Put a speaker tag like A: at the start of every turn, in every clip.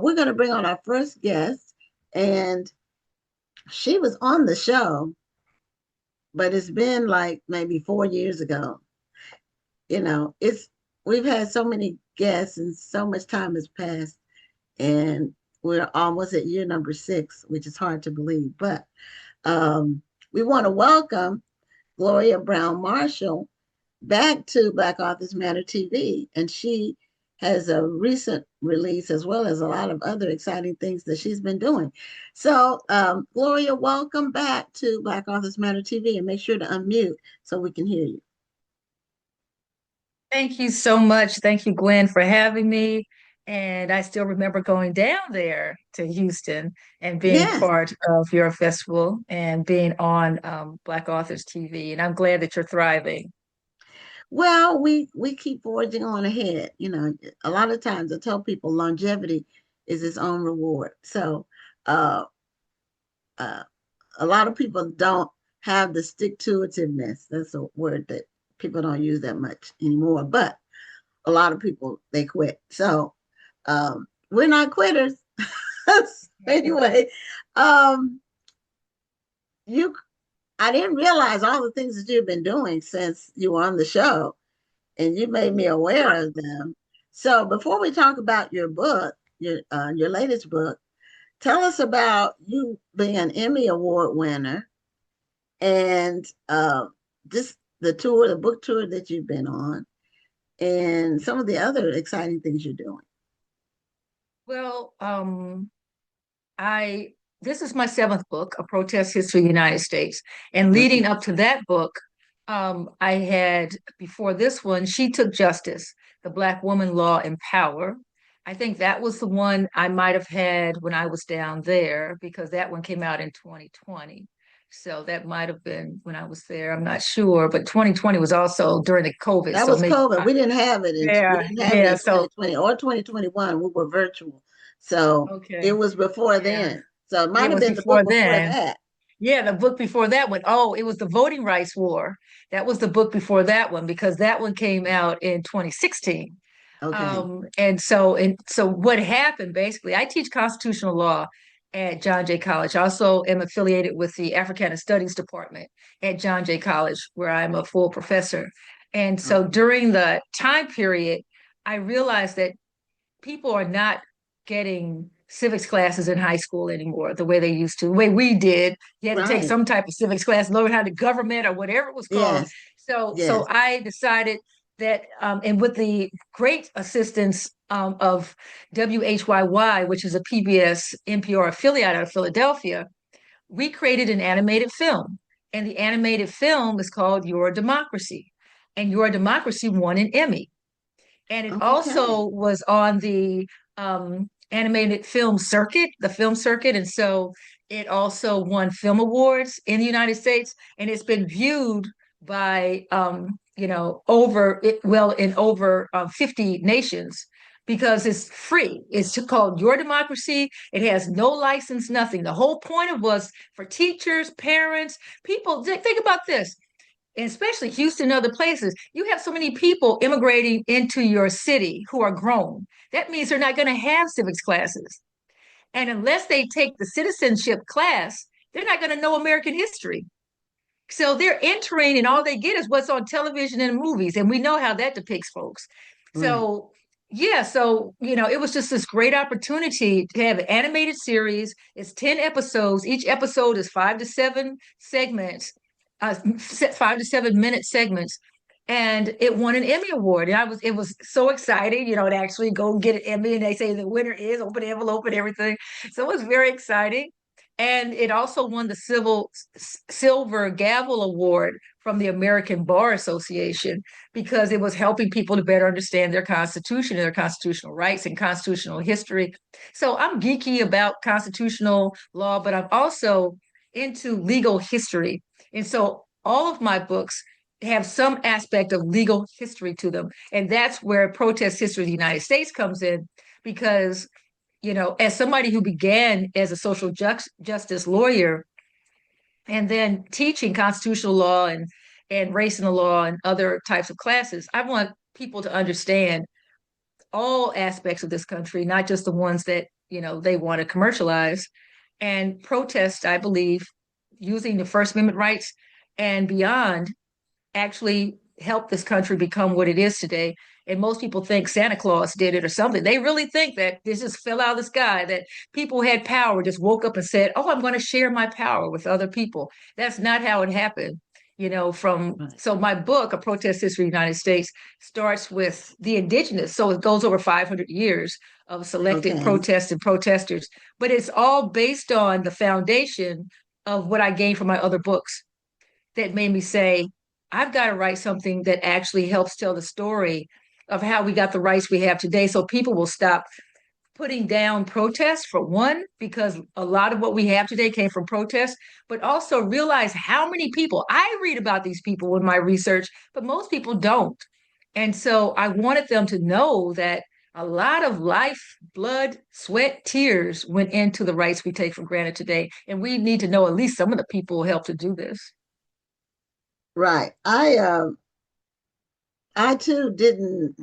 A: we're going to bring on our first guest, and she was on the show, but it's been like maybe 4 years ago. It's we've had so many guests and so much time has passed, and we're almost at year number 6, which is hard to believe. But um, we want to welcome Gloria Browne-Marshall back to Black Authors Matter TV. And she has a recent release as well as a lot of other exciting things that she's been doing. So, Gloria, welcome back to Black Authors Matter TV, and make sure to unmute so we can hear you.
B: Thank you so much. Thank you, Gwen, for having me. And I still remember going down there to Houston and being
A: Yes.
B: part of your festival and being on Black Authors TV. And I'm glad that you're thriving.
A: Well, we keep forging on ahead. A lot of times I tell people longevity is its own reward. So, uh, uh, a lot of people don't have the stick-to-itiveness. That's a word that people don't use that much anymore. But a lot of people, they quit. So we're not quitters. Anyway, um, you I didn't realize all the things that you've been doing since you were on the show, and you made me aware of them. So before we talk about your book, your latest book, tell us about you being an Emmy Award winner, and just the book tour that you've been on, and some of the other exciting things you're doing.
B: Well, I this is my seventh book, A Protest History of the United States. And leading
A: Okay.
B: up to that book, I had before this one, She Took Justice, the Black Woman Law and Power. I think that was the one I might have had when I was down there because that one came out in 2020. So that might have been when I was there. I'm not sure, but 2020 was also during the COVID.
A: That
B: So
A: was
B: maybe,
A: COVID. We
B: yeah,
A: didn't have it
B: yeah.
A: in
B: So
A: 2020 or 2021. We were virtual. So it
B: okay,
A: was before
B: yeah,
A: then. So it might
B: it
A: have
B: was
A: been the book
B: before
A: before
B: then.
A: that.
B: Yeah, the book before that one. Oh, it was the Voting Rights War. That was the book before that one because that one came out in 2016.
A: Okay.
B: And so what happened basically, I teach constitutional law at John Jay College. I also am affiliated with the Africana Studies Department at John Jay College, where I'm a full professor. And so
A: Okay.
B: during the time period, I realized that people are not getting civics classes in high school anymore the way they used to, the way we did. You had to take
A: Right.
B: some type of civics class, learn how to government or whatever it was called.
A: Yes.
B: So
A: Yes.
B: I decided that, and with the great assistance of WHYY, which is a PBS NPR affiliate out of Philadelphia, we created an animated film. And the animated film is called Your Democracy. And Your Democracy won an Emmy. And it
A: Okay.
B: also was on the animated film circuit, the film circuit. And so it also won film awards in the United States. And it's been viewed by, in over 50 nations because it's free. It's called Your Democracy. It has no license, nothing. The whole point of was for teachers, parents, people. Think about this, and especially Houston and other places, you have so many people immigrating into your city who are grown. That means they're not going to have civics classes. And unless they take the citizenship class, they're not going to know American history. So they're entering, and all they get is what's on television and movies. And we know how that depicts folks.
A: Right.
B: So, yeah, it was just this great opportunity to have an animated series. It's 10 episodes. Each episode is 5 to 7 segments, 5 to 7 minute segments. And it won an Emmy Award. And it was so exciting, to actually go get an Emmy. And they say the winner is open the envelope and everything. So it was very exciting. And it also won the Silver Gavel Award from the American Bar Association because it was helping people to better understand their Constitution and their constitutional rights and constitutional history. So I'm geeky about constitutional law, but I'm also into legal history. And so all of my books have some aspect of legal history to them. And that's where Protest History of the United States comes in because as somebody who began as a social justice lawyer and then teaching constitutional law and race in the law and other types of classes, I want people to understand all aspects of this country, not just the ones that they want to commercialize and protest, I believe, using the First Amendment rights and beyond actually help this country become what it is today. And most people think Santa Claus did it or something. They really think that this just fell out of the sky, that people had power, just woke up and said, oh, I'm going to share my power with other people. That's not how it happened.
A: Right.
B: So my book, A Protest History of the United States, starts with the indigenous. So it goes over 500 years of selected
A: Okay.
B: protests and protesters, but it's all based on the foundation of what I gained from my other books that made me say, I've got to write something that actually helps tell the story of how we got the rights we have today so people will stop putting down protests for one, because a lot of what we have today came from protests, but also realize how many people I read about these people in my research, but most people don't. And so I wanted them to know that a lot of life, blood, sweat, tears went into the rights we take for granted today. And we need to know at least some of the people who helped to do this.
A: Right. I too didn't,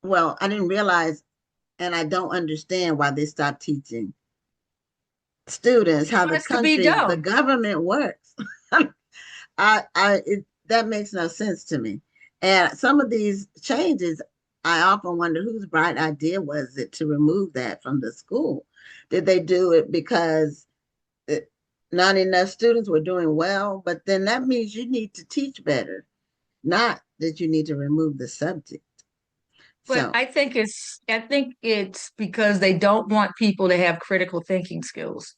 A: well, I didn't realize and I don't understand why they stopped teaching students
B: They
A: how
B: want
A: the
B: us to be
A: country, the
B: dumb.
A: government works. That makes no sense to me. And some of these changes, I often wonder whose bright idea was it to remove that from the school? Did they do it because it, not enough students were doing well? But then that means you need to teach better, not that you need to remove the subject.
B: But
A: So,
B: I think it's because they don't want people to have critical thinking skills.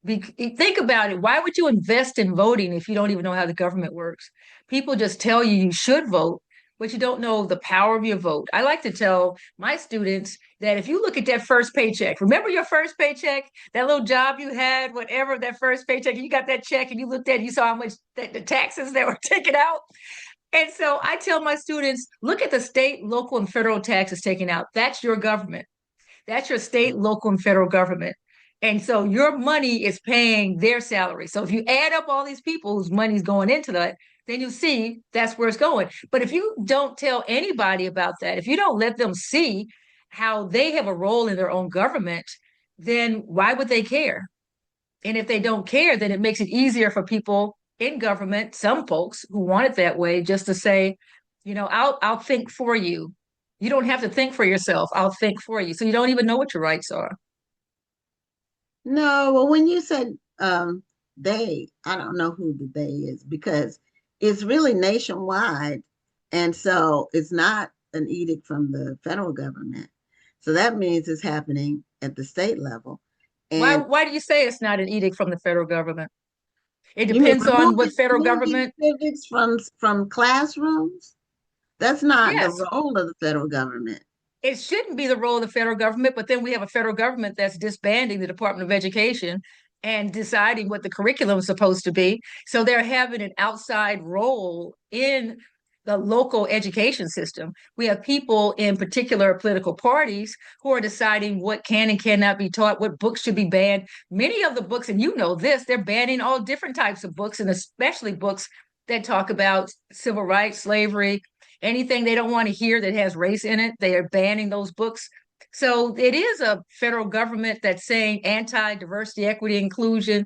B: Think about it. Why would you invest in voting if you don't even know how the government works? People just tell you you should vote, but you don't know the power of your vote. I like to tell my students that if you look at that first paycheck, remember your first paycheck, that little job you had, whatever, that first paycheck, and you got that check and you looked at it, you saw how much the taxes that were taken out. And so I tell my students, look at the state, local, and federal taxes taken out. That's your government. That's your state, local, and federal government. And so your money is paying their salary. So if you add up all these people whose money's going into that, then you see that's where it's going. But if you don't tell anybody about that, if you don't let them see how they have a role in their own government, then why would they care? And if they don't care, then it makes it easier for people in government, some folks who want it that way, just to say, I'll think for you. You don't have to think for yourself. I'll think for you. So you don't even know what your rights are.
A: no, well, when you said they, I don't know who the they is because it's really nationwide. And so it's not an edict from the federal government. So that means it's happening at the state level.
B: Why
A: And
B: why do you say it's not an edict from the federal government? It
A: you mean
B: depends on what federal
A: removing
B: government.
A: civics from classrooms? That's not the
B: Yes,
A: role of the federal government.
B: it shouldn't be the role of the federal government, but then we have a federal government that's disbanding the Department of Education and deciding what the curriculum is supposed to be. So they're having an outside role in the local education system. We have people in particular political parties who are deciding what can and cannot be taught, what books should be banned. Many of the books, and you know this, they're banning all different types of books, and especially books that talk about civil rights, slavery, anything they don't want to hear that has race in it, they are banning those books. So it is a federal government that's saying anti-diversity, equity, inclusion,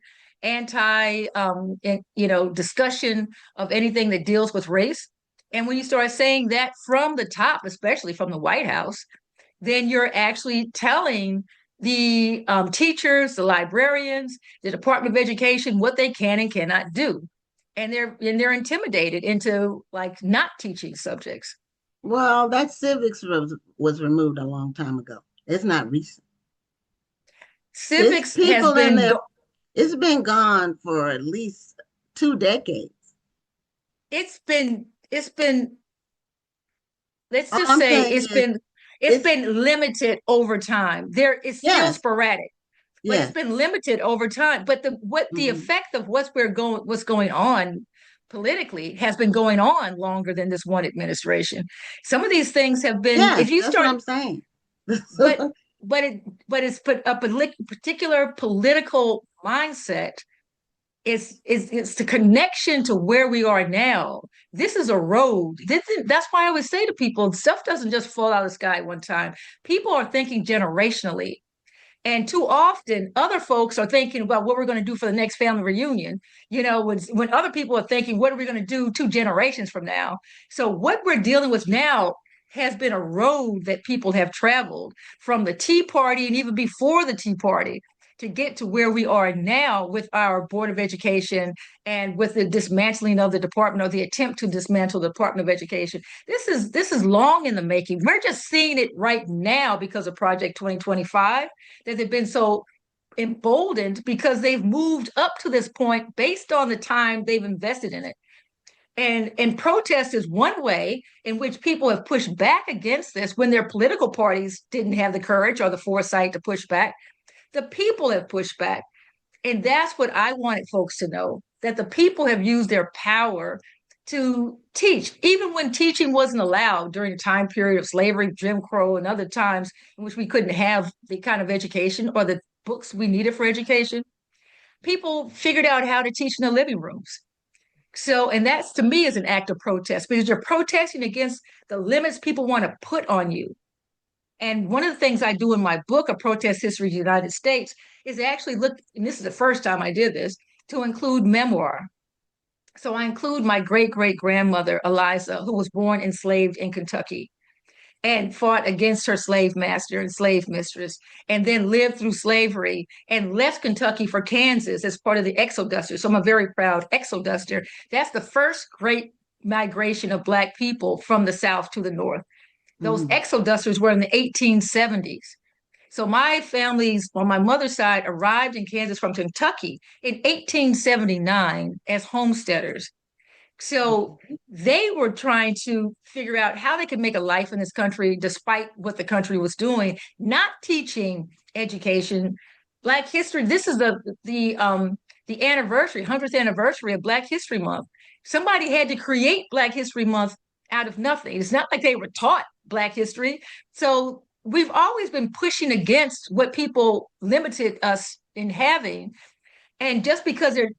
B: discussion of anything that deals with race. And when you start saying that from the top, especially from the White House, then you're actually telling the teachers, the librarians, the Department of Education what they can and cannot do, and they're intimidated into like not teaching subjects.
A: Well, that was removed a long time ago. It's not recent. It's
B: Civics has
A: people in
B: been
A: there. It's been gone for at least 2 decades.
B: it's been let's
A: All
B: just
A: I'm
B: say
A: saying
B: it's
A: is,
B: been it's
A: it's
B: been limited over time. There is still
A: yes,
B: sporadic, but it's
A: yes.
B: been limited over time. But the
A: Hmm.
B: effect of what's going on politically has been going on longer than this one administration. Some of these things have been, if
A: Yes,
B: you
A: that's what
B: start,
A: I'm saying.
B: but it's put a particular political mindset. It's the connection to where we are now. This is a road. That's why I always say to people, stuff doesn't just fall out of the sky one time. People are thinking generationally. And too often, other folks are thinking about what we're going to do for the next family reunion. When other people are thinking, what are we going to do 2 generations from now? So, what we're dealing with now has been a road that people have traveled from the Tea Party and even before the Tea Party to get to where we are now with our Board of Education and with the dismantling of the department or the attempt to dismantle the Department of Education. This is long in the making. We're just seeing it right now because of Project 2025 that they've been so emboldened because they've moved up to this point based on the time they've invested in it. And protest is one way in which people have pushed back against this when their political parties didn't have the courage or the foresight to push back. The people have pushed back. And that's what I wanted folks to know, that the people have used their power to teach, even when teaching wasn't allowed during the time period of slavery, Jim Crow, and other times in which we couldn't have the kind of education or the books we needed for education. People figured out how to teach in the living rooms. So, and that's to me is an act of protest because you're protesting against the limits people want to put on you. And one of the things I do in my book, A Protest History of the United States, is actually look, and this is the first time I did this, to include memoir. So I include my great great grandmother, Eliza, who was born enslaved in Kentucky and fought against her slave master and slave mistress, and then lived through slavery and left Kentucky for Kansas as part of the Exodusters. So I'm a very proud Exoduster. That's the first great migration of Black people from the South to the North. Those
A: Mm-hmm.
B: Exodusters were in the 1870s. So my family's on my mother's side arrived in Kansas from Kentucky in 1879 as homesteaders. So they were trying to figure out how they could make a life in this country despite what the country was doing, not teaching education. Black history, this is the anniversary, 100th anniversary of Black History Month. Somebody had to create Black History Month out of nothing. It's not like they were taught Black history. So we've always been pushing against what people limited us in having. And just because they're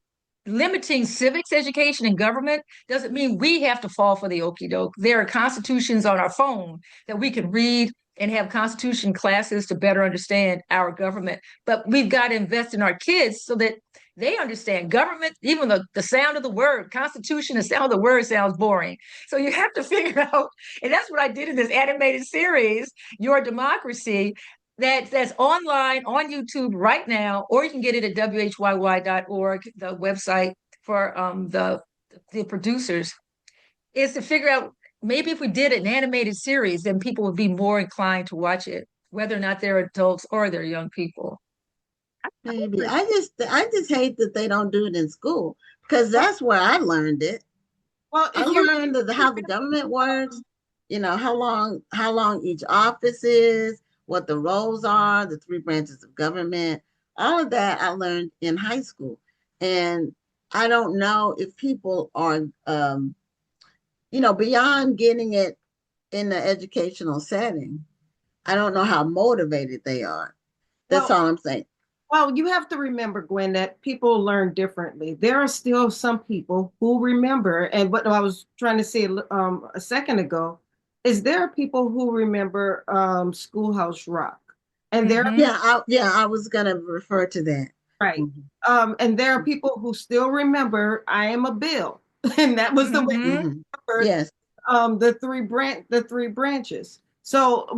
B: limiting civics education and government doesn't mean we have to fall for the okie doke. There are constitutions on our phone that we can read and have constitution classes to better understand our government. But we've got to invest in our kids so that they understand government, even the sound of the word, constitution, the sound of the word sounds boring. So you have to figure out, and that's what I did in this animated series, Your Democracy, that's online on YouTube right now, or you can get it at whyy.org, the website for the producers, is to figure out maybe if we did an animated series, then people would be more inclined to watch it, whether or not they're adults or they're young people.
A: Maybe I just hate that they don't do it in school because that's where I learned it.
C: Well,
A: I
C: if you
A: learned how the government works, how long each office is, what the roles are, the three branches of government. All of that I learned in high school. And I don't know if people are beyond getting it in the educational setting. I don't know how motivated they are. That's
C: well,
A: all I'm saying.
C: well, you have to remember, Gwen, that people learn differently. There are still some people who remember, and what I was trying to say a second ago is there are people who remember Schoolhouse Rock, and there are
B: Mm-hmm.
A: Yeah, I was gonna refer to that.
C: right,
A: Mhm.
C: and there are people who still remember I Am a Bill, and that was the way
B: Mm-hmm.
A: Mhm.
C: we remembered
A: Yes.
C: the three branches. So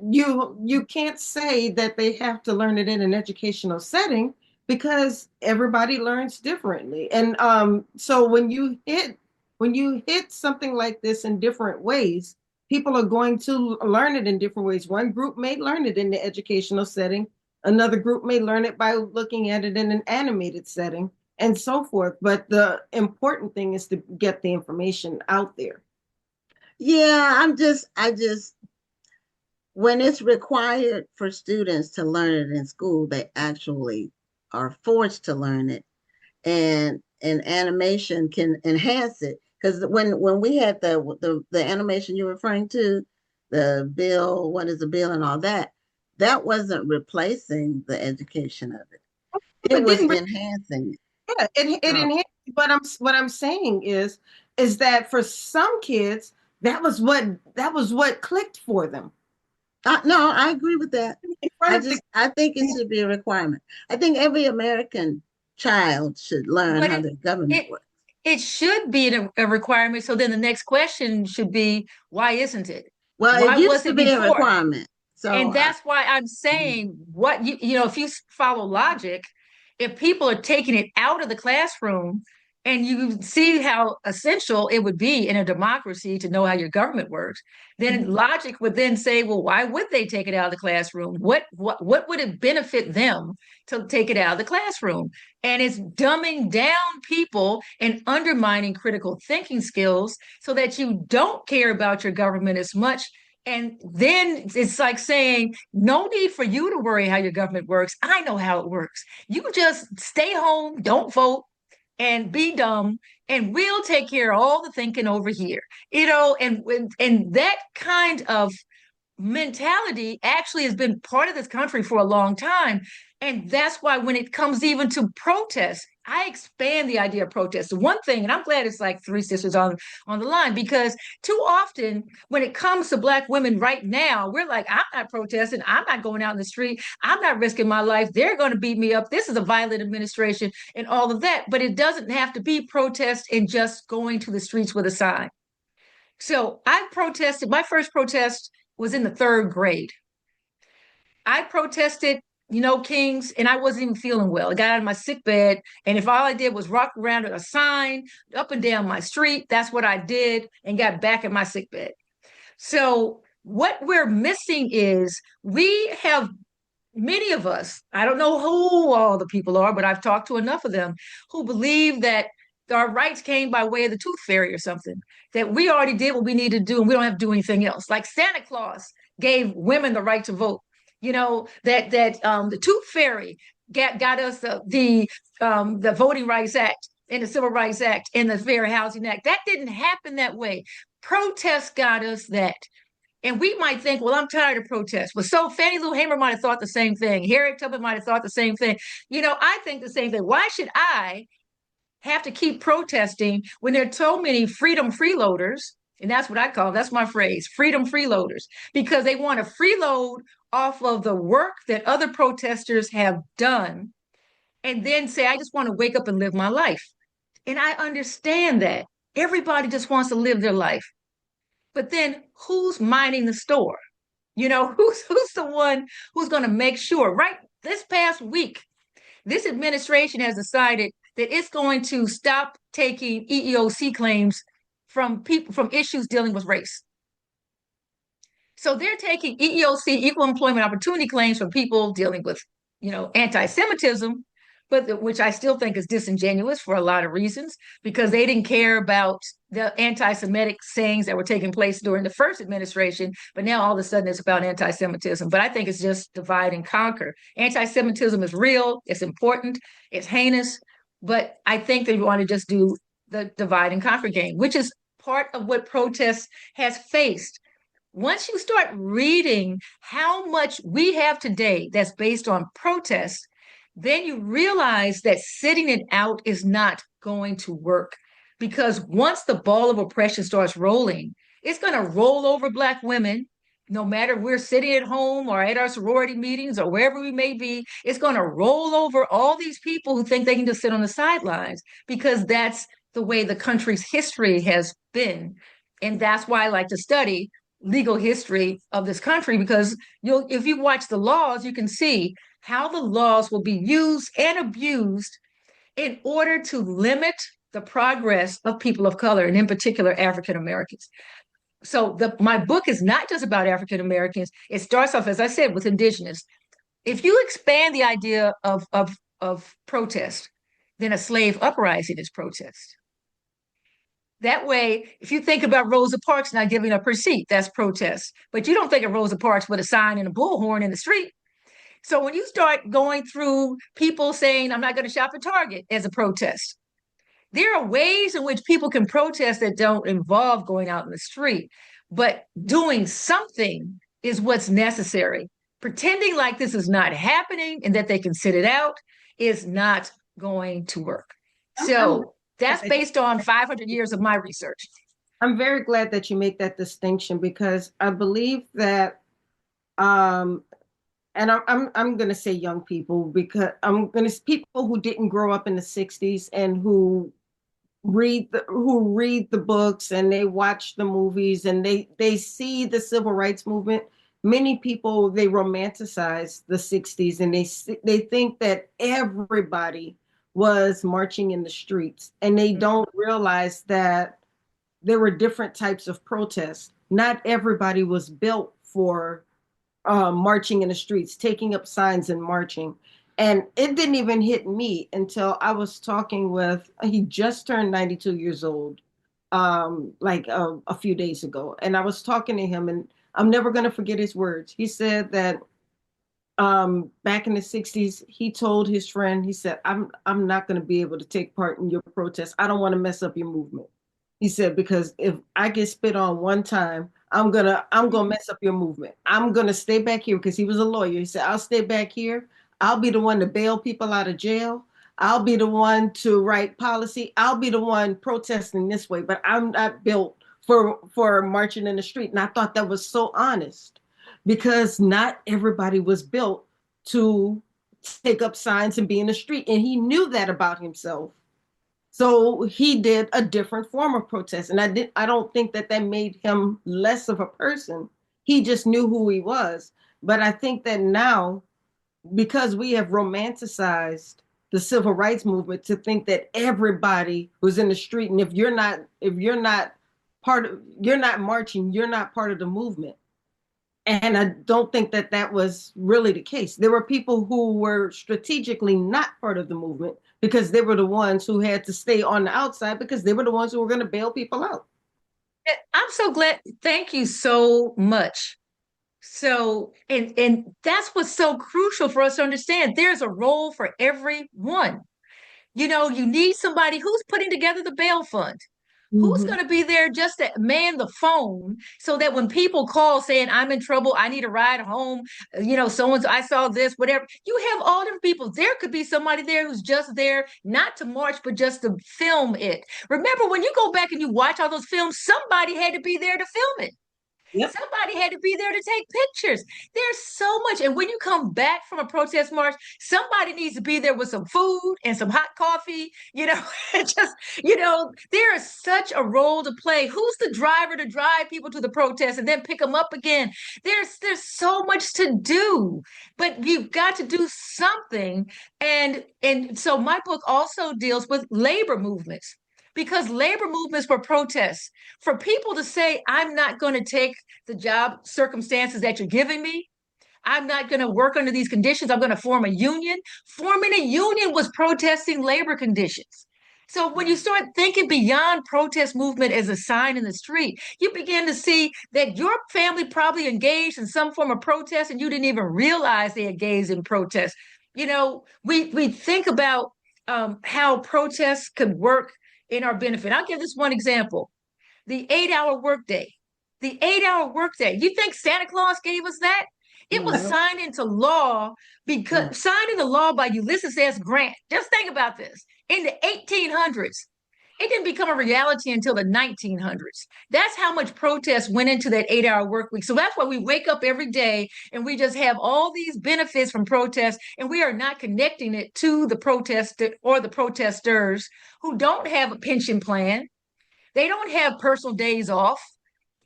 C: you can't say that they have to learn it in an educational setting because everybody learns differently. And so when you hit something like this in different ways, people are going to learn it in different ways. One group may learn it in the educational setting, another group may learn it by looking at it in an animated setting, and so forth. But the important thing is to get the information out there.
A: Yeah, I just when it's required for students to learn it in school, they actually are forced to learn it. And animation can enhance it. Because when we had the animation you're referring to, the bill, what is a bill and all that, that wasn't replacing the education of it. It
C: But
A: was
C: didn't
A: enhancing it.
C: Yeah, it
A: So
C: enhanced. What I'm saying is that for some kids that was what clicked for them.
A: No, I agree with that.
C: In front of the
A: I think it should be a requirement. I think every American child should learn
B: But
A: how the government
B: it
A: works.
B: it should be a requirement. So then the next question should be, why isn't it?
A: Well, it
B: Why
A: used
B: was
A: to
B: it
A: be a
B: before?
A: requirement. So,
B: And that's why I'm saying what if you follow logic, if people are taking it out of the classroom and you see how essential it would be in a democracy to know how your government works, then
C: Mhm.
B: logic would then say, well, why would they take it out of the classroom? What would it benefit them to take it out of the classroom? And it's dumbing down people and undermining critical thinking skills so that you don't care about your government as much, and then it's like saying, no need for you to worry how your government works. I know how it works. You just stay home, don't vote, and be dumb, and we'll take care of all the thinking over here. And that kind of mentality actually has been part of this country for a long time. And that's why when it comes even to protests, I expand the idea of protest. The one thing, and I'm glad it's like three sisters on the line, because too often when it comes to Black women right now, we're like, I'm not protesting, I'm not going out in the street, I'm not risking my life, they're going to beat me up, this is a violent administration and all of that. But it doesn't have to be protest and just going to the streets with a sign. So I protested. My first protest was in the third grade. I protested, Kings, and I wasn't even feeling well. I got out of my sick bed, and if all I did was rock around a sign up and down my street, that's what I did, and got back in my sick bed. So what we're missing is we have many of us, I don't know who all the people are, but I've talked to enough of them who believe that our rights came by way of the tooth fairy or something, that we already did what we need to do and we don't have to do anything else. Like Santa Claus gave women the right to vote. That the tooth fairy got us the Voting Rights Act and the Civil Rights Act and the Fair Housing Act. That didn't happen that way. Protests got us that. And we might think, well, I'm tired of protests. Well, so Fannie Lou Hamer might have thought the same thing. Harriet Tubman might have thought the same thing. I think the same thing. Why should I have to keep protesting when there are so many freedom freeloaders? And that's what I call, that's my phrase, freedom freeloaders, because they want to freeload off of the work that other protesters have done and then say, I just want to wake up and live my life. And I understand that. Everybody just wants to live their life. But then who's minding the store? Who's the one who's going to make sure? Right this past week, this administration has decided that it's going to stop taking EEOC claims from people from issues dealing with race. So they're taking EEOC, equal employment opportunity claims from people dealing with, anti-Semitism, but which I still think is disingenuous for a lot of reasons, because they didn't care about the anti-Semitic sayings that were taking place during the first administration, but now all of a sudden it's about anti-Semitism. But I think it's just divide and conquer. Anti-Semitism is real, it's important, it's heinous, but I think they want to just do the divide and conquer game, which is part of what protests has faced. Once you start reading how much we have today that's based on protests, then you realize that sitting it out is not going to work. Because once the ball of oppression starts rolling, it's going to roll over Black women, no matter if we're sitting at home or at our sorority meetings or wherever we may be. It's going to roll over all these people who think they can just sit on the sidelines, because that's the way the country's history has been. And that's why I like to study legal history of this country, because if you watch the laws, you can see how the laws will be used and abused in order to limit the progress of people of color, and in particular African Americans. So my book is not just about African Americans. It starts off, as I said, with indigenous. If you expand the idea of protest, then a slave uprising is protest. That way, if you think about Rosa Parks not giving up her seat, that's protest. But you don't think of Rosa Parks with a sign and a bullhorn in the street. So when you start going through people saying, I'm not going to shop at Target as a protest, there are ways in which people can protest that don't involve going out in the street. But doing something is what's necessary. Pretending like this is not happening and that they can sit it out is not going to work. So that's based on 500 years of my research.
C: I'm very glad that you make that distinction, because I believe that Um, and I'm going to say young people because I'm going to people who didn't grow up in the 60s and who read the books and they watch the movies and they see the civil rights movement. Many people, they romanticize the 60s and they think that everybody was marching in the streets, and they don't realize that there were different types of protests. Not everybody was built for marching in the streets, taking up signs and marching. And it didn't even hit me until I was talking with, he just turned 92 years old, like a few days ago. And I was talking to him, and I'm never going to forget his words. He said that back in the 60s, he told his friend, he said, I'm not going to be able to take part in your protest. I don't want to mess up your movement. He said, because if I get spit on one time, I'm gonna mess up your movement. I'm gonna stay back here, because he was a lawyer. He said, I'll stay back here. I'll be the one to bail people out of jail. I'll be the one to write policy. I'll be the one protesting this way, but I'm not built for marching in the street. And I thought that was so honest, because not everybody was built to take up signs and be in the street. And he knew that about himself. So he did a different form of protest. And I don't think that that made him less of a person. He just knew who he was. But I think that now, because we have romanticized the civil rights movement to think that everybody was in the street, and you're not marching, you're not part of the movement. And I don't think that that was really the case. There were people who were strategically not part of the movement because they were the ones who had to stay on the outside, because they were the ones who were going to bail people out.
B: I'm so glad. Thank you so much. So, and that's what's so crucial for us to understand. There's a role for everyone. You need somebody who's putting together the bail fund. Who's
C: Mm-hmm.
B: going to be there just to man the phone so that when people call saying, I'm in trouble, I need a ride home, someone's, I saw this, whatever, you have all different people. There could be somebody there who's just there, not to march, but just to film it. Remember, when you go back and you watch all those films, somebody had to be there to film it.
C: Yep.
B: Somebody had to be there to take pictures. There's so much. And when you come back from a protest march, somebody needs to be there with some food and some hot coffee, just, there is such a role to play. Who's the driver to drive people to the protest and then pick them up again? There's so much to do, but you've got to do something. And so my book also deals with labor movements, because labor movements were protests. For people to say, I'm not going to take the job circumstances that you're giving me, I'm not going to work under these conditions, I'm going to form a union. Forming a union was protesting labor conditions. So when you start thinking beyond protest movement as a sign in the street, you begin to see that your family probably engaged in some form of protest and you didn't even realize they engaged in protest. We think about how protests could work in our benefit. I'll give this one example: the 8 hour workday. The 8 hour workday. You think Santa Claus gave us that? It was
A: No.
B: signed into law,
A: Mm.
B: because signed into law by Ulysses S. Grant. Just think about this. In the 1800s, it didn't become a reality until the 1900s. That's how much protest went into that 8 hour work week. So that's why we wake up every day and we just have all these benefits from protest, and we are not connecting it to the protester or the protesters who don't have a pension plan. They don't have personal days off.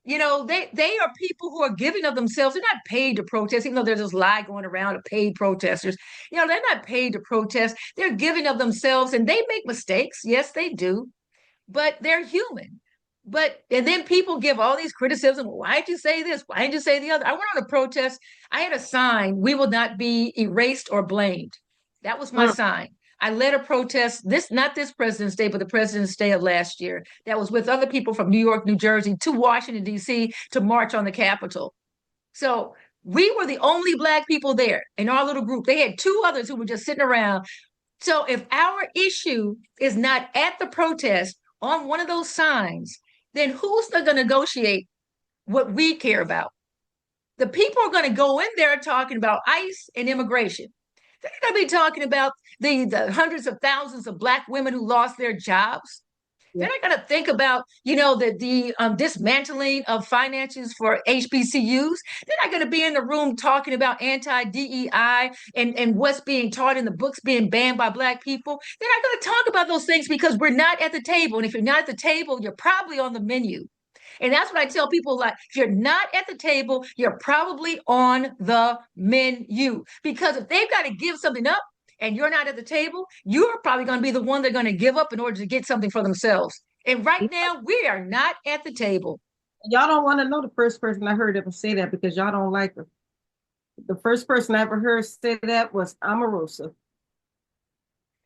B: They are people who are giving of themselves. They're not paid to protest, even though there's this lie going around of paid protesters. They're not paid to protest. They're giving of themselves, and they make mistakes. Yes, they do, but they're human. And then people give all these criticisms. Why did you say this? Why didn't you say the other? I went on a protest. I had a sign: "We will not be erased or blamed." That was my
C: Mm.
B: sign. I led a protest, not this President's Day, but the President's Day of last year. That was with other people from New York, New Jersey, to Washington, D.C. to march on the Capitol. So we were the only Black people there in our little group. They had two others who were just sitting around. So if our issue is not at the protest on one of those signs, then who's going to negotiate what we care about? The people are going to go in there talking about ICE and immigration. They're going to be talking about the hundreds of thousands of Black women who lost their jobs. They're not going to think about, the dismantling of finances for HBCUs. They're not going to be in the room talking about anti-DEI and what's being taught in the books being banned by Black people. They're not going to talk about those things because we're not at the table. And if you're not at the table, you're probably on the menu. And that's what I tell people, like, if you're not at the table, you're probably on the menu. Because if they've got to give something up and you're not at the table, you're probably going to be the one they're going to give up in order to get something for themselves. And right now, we are not at the table.
C: Y'all don't want to know the first person I heard ever say that because y'all don't like her. The first person I ever heard say that was Omarosa.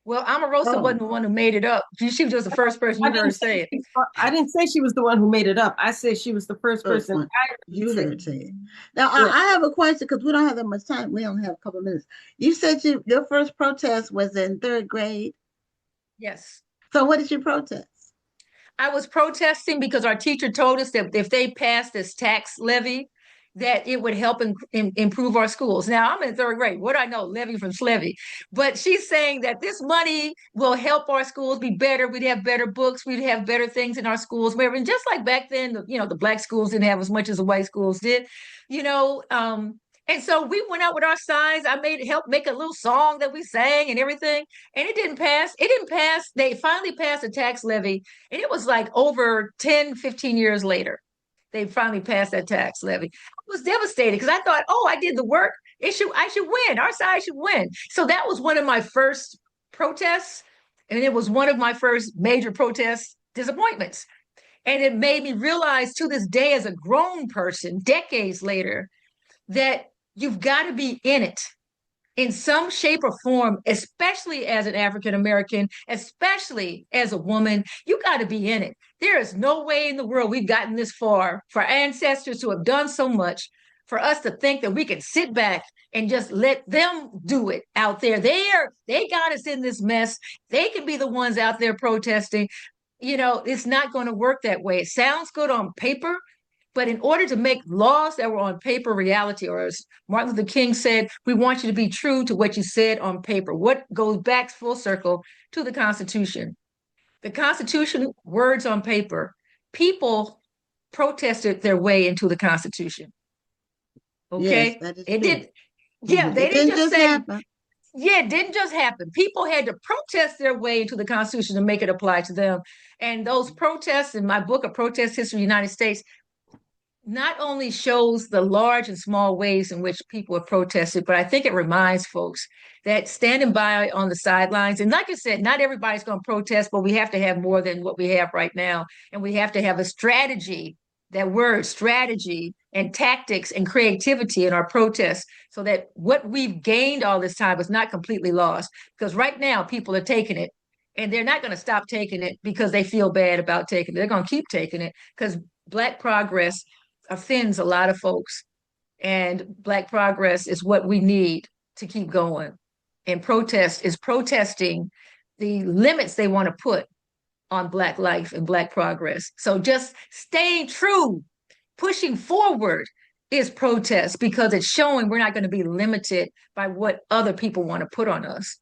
B: Well, Omarosa wasn't the one who made it up. She was just the first person you heard say it.
C: I didn't say she was the one who made it up. I said she was the first person I
A: you heard say it. Now, I have a question because we don't have that much time. We only have a couple of minutes. You said your first protest was in third grade?
B: Yes.
A: So what did you protest?
B: I was protesting because our teacher told us that if they passed this tax levy, that it would help improve our schools. Now, I'm in third grade. What do I know? Levy from Slevy. But she's saying that this money will help our schools be better. We'd have better books. We'd have better things in our schools. And just like back then, the Black schools didn't have as much as the white schools did, and so we went out with our signs. I helped make a little song that we sang and everything. And it didn't pass. It didn't pass. They finally passed a tax levy. And it was like over 10, 15 years later. They finally passed that tax levy. I was devastated because I thought, I did the work. I should win. Our side should win. So that was one of my first protests. And it was one of my first major protest disappointments. And it made me realize to this day as a grown person, decades later, that you've got to be in it in some shape or form, especially as an African American, especially as a woman. You got to be in it. There is no way in the world we've gotten this far for our ancestors who have done so much for us to think that we can sit back and just let them do it out there. They got us in this mess. They can be the ones out there protesting. It's not going to work that way. It sounds good on paper, but in order to make laws that were on paper reality, or as Martin Luther King said, we want you to be true to what you said on paper. What goes back full circle to the Constitution. The Constitution, words on paper, people protested their way into the Constitution. Okay?
A: Yes, that is
B: it
A: true.
B: did. Yeah,
A: Mm-hmm.
B: They didn't just say,
A: happen.
B: Yeah, it didn't just happen. People had to protest their way into the Constitution to make it apply to them. And those protests in my book, A Protest History of the United States, not only shows the large and small ways in which people have protested, but I think it reminds folks that standing by on the sidelines, and like I said, not everybody's going to protest, but we have to have more than what we have right now. And we have to have a strategy, that word strategy and tactics and creativity in our protests, so that what we've gained all this time is not completely lost. Because right now people are taking it, and they're not going to stop taking it because they feel bad about taking it. They're going to keep taking it because Black progress offends a lot of folks, and Black progress is what we need to keep going. And protest is protesting the limits they want to put on Black life and Black progress. So just staying true, pushing forward is protest, because it's showing we're not going to be limited by what other people want to put on us.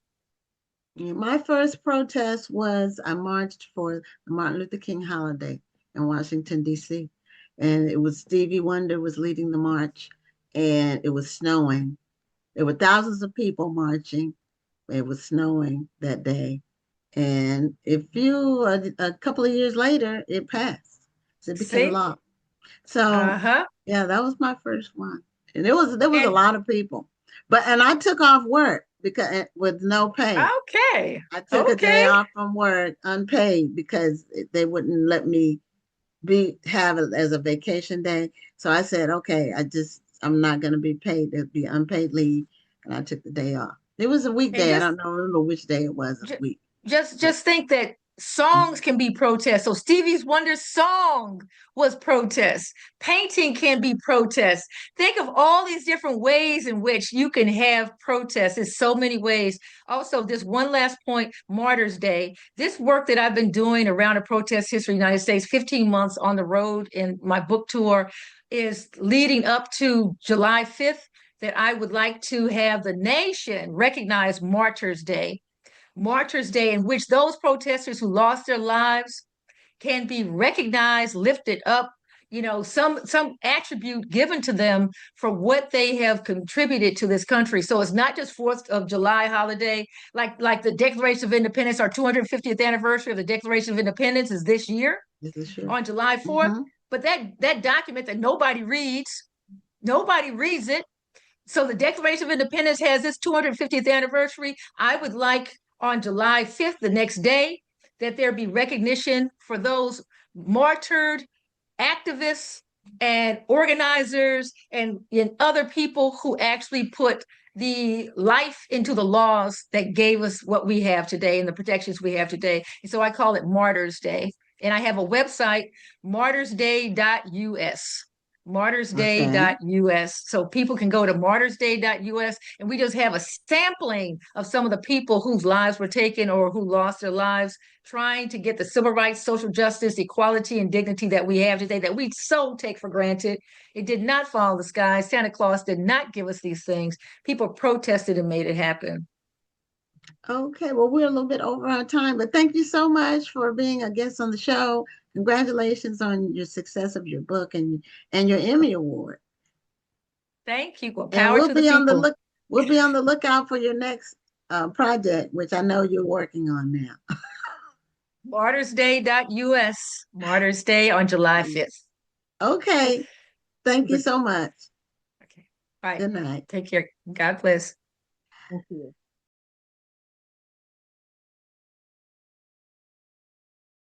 A: My first protest was I marched for the Martin Luther King holiday in Washington, D.C. And it was Stevie Wonder was leading the march, and it was snowing. There were thousands of people marching. It was snowing that day. And a couple of years later, it passed. So it became law. So yeah, that was my first one. And there was a lot of people. And I took off work because with no pay.
B: Okay.
A: I took a day off from work unpaid because they wouldn't let me have it as a vacation day. So I said, okay, I'm not going to be paid. It'd be unpaid leave. And I took the day off. It was a weekday. I don't remember which day it was this week.
B: Just think that songs can be protest. So Stevie Wonder's song was protest. Painting can be protest. Think of all these different ways in which you can have protest. There's so many ways. Also, this one last point, Martyrs Day. This work that I've been doing around a protest history of the United States, 15 months on the road in my book tour, is leading up to July 5th, that I would like to have the nation recognize Martyrs Day. Martyrs Day, in which those protesters who lost their lives can be recognized, lifted up, some attribute given to them for what they have contributed to this country. So it's not just 4th of July holiday, like the Declaration of Independence. Our 250th anniversary of the Declaration of Independence is this year
A: This is true.
B: on July 4th.
A: Mm-hmm.
B: But that document that nobody reads it. So the Declaration of Independence has its 250th anniversary. I would like on July 5th, the next day, that there be recognition for those martyred activists and organizers and other people who actually put the life into the laws that gave us what we have today and the protections we have today. And so I call it Martyrs Day. And I have a website, martyrsday.us.
A: Okay.
B: martyrsday.us. So people can go to martyrsday.us, and we just have a sampling of some of the people whose lives were taken or who lost their lives trying to get the civil rights, social justice, equality, and dignity that we have today that we so take for granted. It did not fall in the sky. Santa Claus did not give us these things. People protested and made it happen.
A: Okay, well, we're a little bit over our time, but thank you so much for being a guest on the show. Congratulations on your success of your book and your Emmy Award.
B: Thank you. Well,
A: And
B: power to the people.
A: we'll be on the lookout for your next project, which I know you're working on now.
B: Martyrsday.us. Martyrs Day on July 5th.
A: Okay, thank you so much.
B: Okay. Bye.
A: Good night.
B: Take care. God bless.
C: Thank you.